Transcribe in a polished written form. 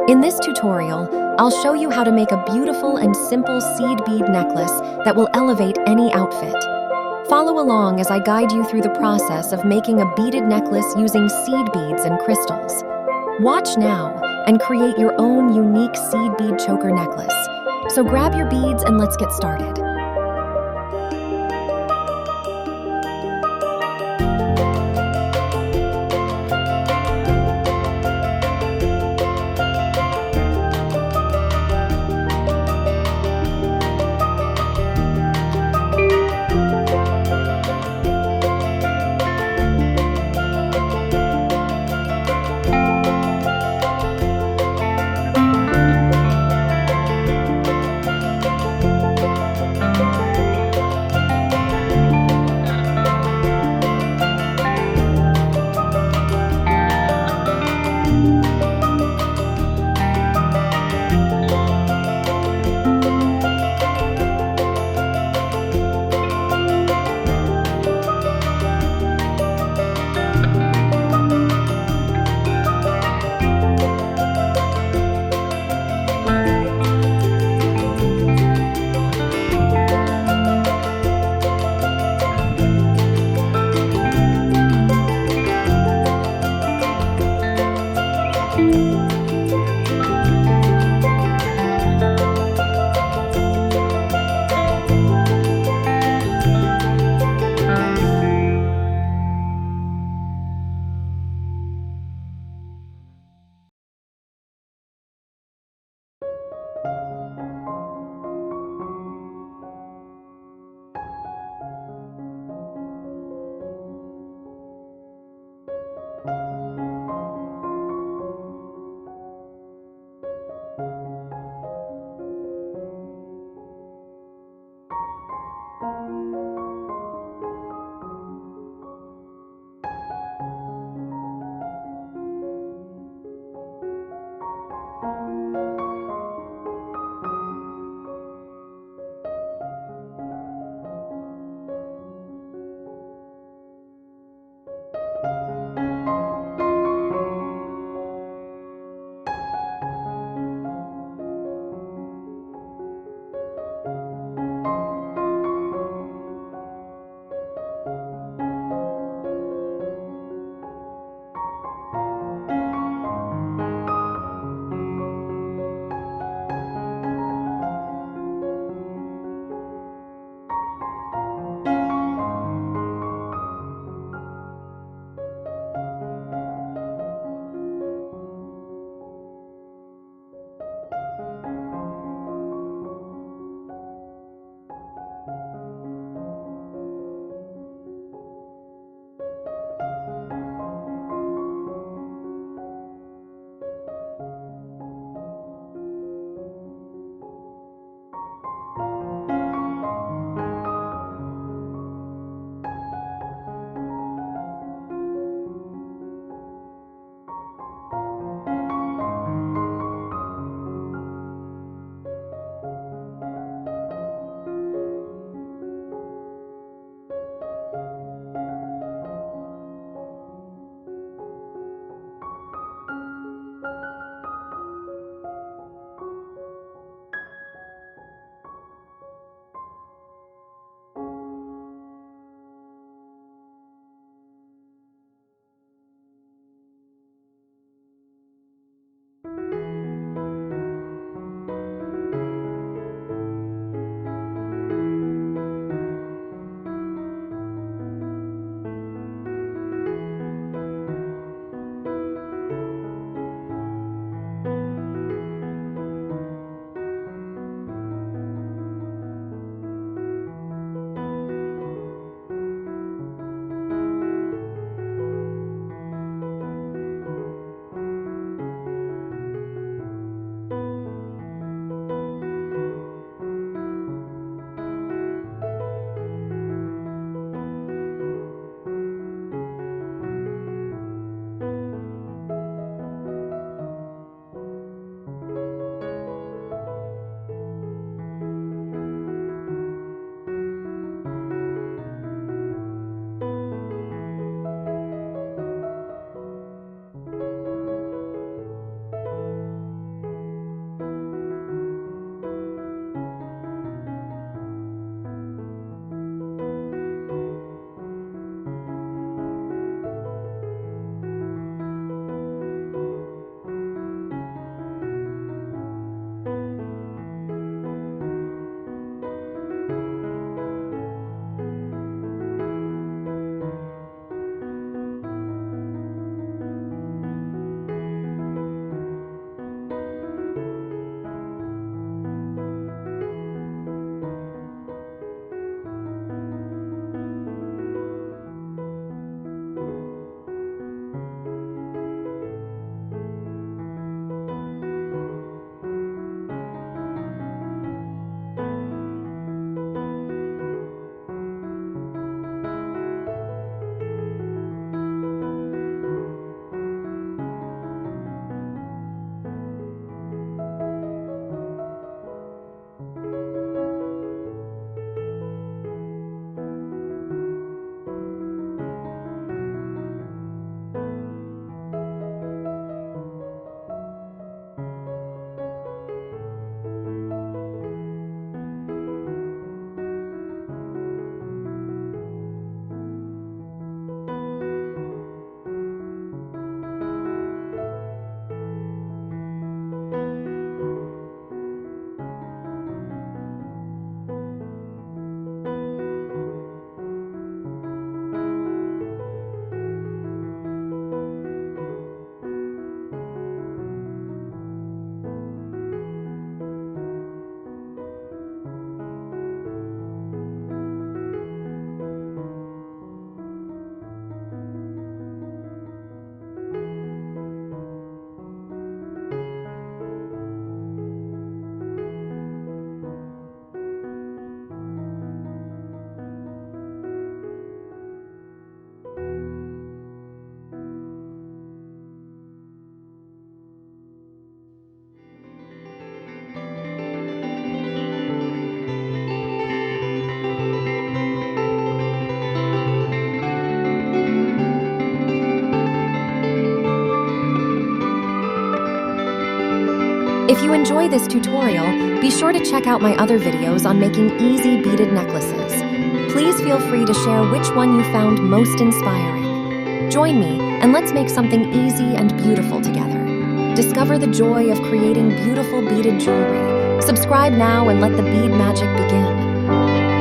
In this tutorial, I'll show you how to make a beautiful and simple seed bead necklace that will elevate any outfit. Follow along as I guide you through the process of making a beaded necklace using seed beads and crystals. Watch now and create your own unique seed bead choker necklace. So grab your beads and let's get started. If you enjoy this tutorial, be sure to check out my other videos on making easy beaded necklaces. Please feel free to share which one you found most inspiring. Join me and let's make something easy and beautiful together. Discover the joy of creating beautiful beaded jewelry. Subscribe now and let the bead magic begin.